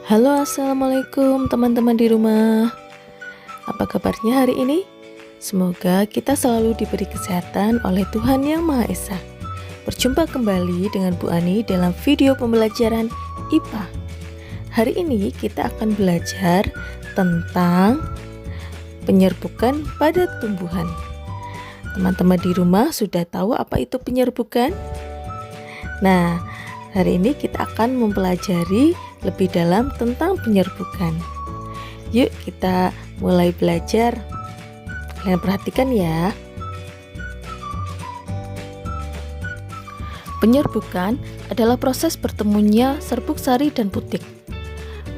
Halo, assalamualaikum teman-teman di rumah. Apa kabarnya hari ini? Semoga kita selalu diberi kesehatan oleh Tuhan Yang Maha Esa. Berjumpa kembali dengan Bu Ani dalam video pembelajaran IPA. Hari ini kita akan belajar tentang penyerbukan pada tumbuhan. Teman-teman di rumah sudah tahu apa itu penyerbukan? Nah, hari ini kita akan mempelajari lebih dalam tentang penyerbukan. Yuk kita mulai belajar. Kalian perhatikan ya. Penyerbukan adalah proses bertemunya serbuk sari dan putik.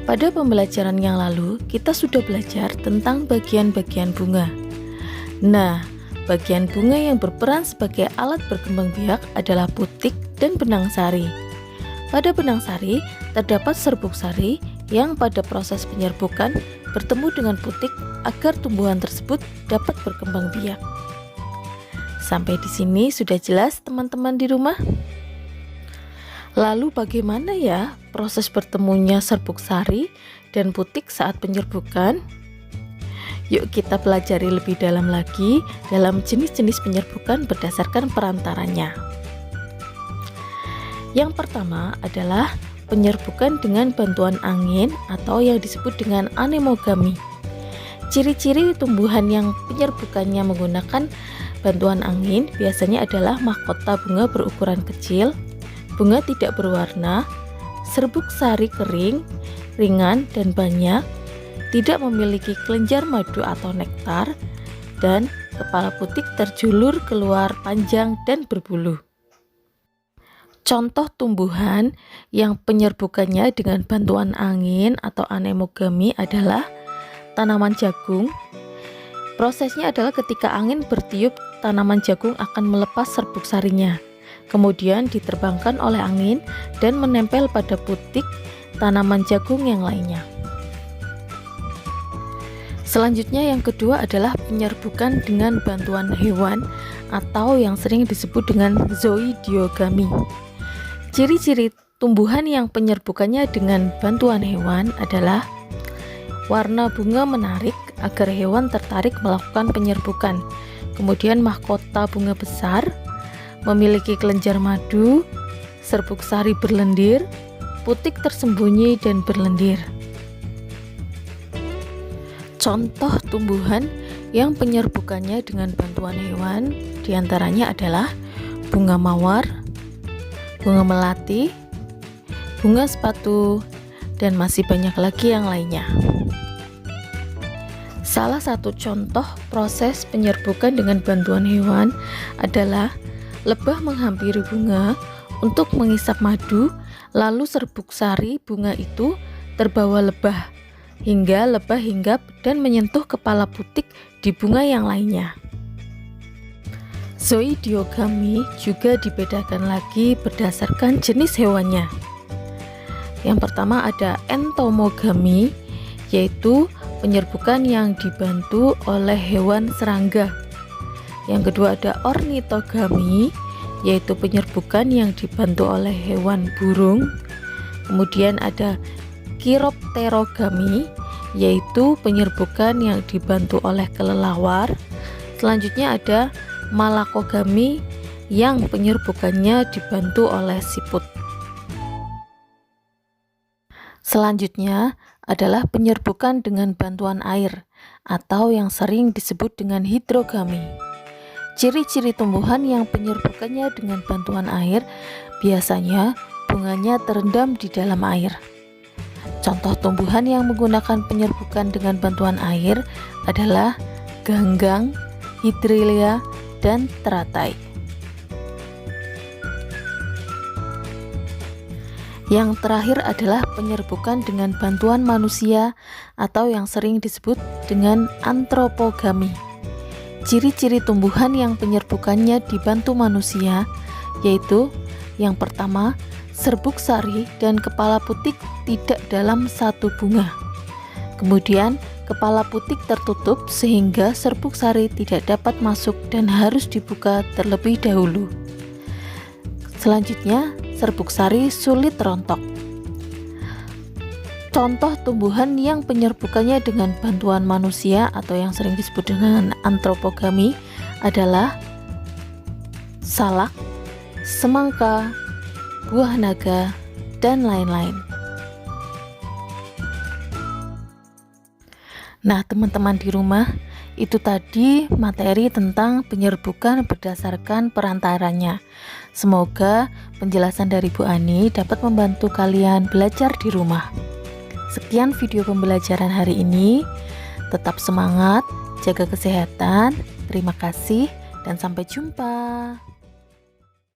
Pada pembelajaran yang lalu, kita sudah belajar tentang bagian-bagian bunga. Nah, bagian bunga yang berperan sebagai alat berkembang biak adalah putik dan benang sari. Pada benang sari, terdapat serbuk sari yang pada proses penyerbukan bertemu dengan putik agar tumbuhan tersebut dapat berkembang biak. Sampai di sini sudah jelas teman-teman di rumah? Lalu bagaimana ya proses bertemunya serbuk sari dan putik saat penyerbukan? Yuk kita pelajari lebih dalam lagi dalam jenis-jenis penyerbukan berdasarkan perantaranya. Yang pertama adalah penyerbukan dengan bantuan angin atau yang disebut dengan anemogami. Ciri-ciri tumbuhan yang penyerbukannya menggunakan bantuan angin biasanya adalah mahkota bunga berukuran kecil, bunga tidak berwarna, serbuk sari kering, ringan dan banyak, tidak memiliki kelenjar madu atau nektar, dan kepala putik terjulur keluar panjang dan berbulu. Contoh tumbuhan yang penyerbukannya dengan bantuan angin atau anemogami adalah tanaman jagung. Prosesnya adalah ketika angin bertiup, tanaman jagung akan melepas serbuk sarinya, kemudian diterbangkan oleh angin dan menempel pada putik tanaman jagung yang lainnya. Selanjutnya yang kedua adalah penyerbukan dengan bantuan hewan atau yang sering disebut dengan zoidiogami. Ciri-ciri tumbuhan yang penyerbukannya dengan bantuan hewan adalah warna bunga menarik agar hewan tertarik melakukan penyerbukan. Kemudian mahkota bunga besar, memiliki kelenjar madu, serbuk sari berlendir, putik tersembunyi dan berlendir. Contoh tumbuhan yang penyerbukannya dengan bantuan hewan diantaranya adalah bunga mawar, bunga melati, bunga sepatu, dan masih banyak lagi yang lainnya. Salah satu contoh proses penyerbukan dengan bantuan hewan adalah lebah menghampiri bunga untuk menghisap madu, lalu serbuk sari bunga itu terbawa lebah hingga lebah hinggap dan menyentuh kepala putik di bunga yang lainnya. Zoidiogami juga dibedakan lagi berdasarkan jenis hewannya. Yang pertama ada entomogami, yaitu penyerbukan yang dibantu oleh hewan serangga. Yang kedua ada ornitogami, yaitu penyerbukan yang dibantu oleh hewan burung. Kemudian ada chiropterogami, yaitu penyerbukan yang dibantu oleh kelelawar. Selanjutnya ada malakogami yang penyerbukannya dibantu oleh siput. Selanjutnya adalah penyerbukan dengan bantuan air atau yang sering disebut dengan hidrogami. Ciri-ciri tumbuhan yang penyerbukannya dengan bantuan air biasanya bunganya terendam di dalam air. Contoh tumbuhan yang menggunakan penyerbukan dengan bantuan air adalah ganggang, hidrelea, dan teratai. Yang terakhir adalah penyerbukan dengan bantuan manusia atau yang sering disebut dengan antropogami. Ciri-ciri tumbuhan yang penyerbukannya dibantu manusia yaitu yang pertama, serbuk sari dan kepala putik tidak dalam satu bunga. Kemudian kepala putik tertutup sehingga serbuk sari tidak dapat masuk dan harus dibuka terlebih dahulu. Selanjutnya, serbuk sari sulit rontok. contoh tumbuhan yang penyerbukannya dengan bantuan manusia atau yang sering disebut dengan antropogami adalah salak, semangka, buah naga, dan lain-lain. Nah, teman-teman di rumah, itu tadi materi tentang penyerbukan berdasarkan perantaranya. Semoga penjelasan dari Bu Ani dapat membantu kalian belajar di rumah. Sekian video pembelajaran hari ini. Tetap semangat, jaga kesehatan. Terima kasih dan sampai jumpa.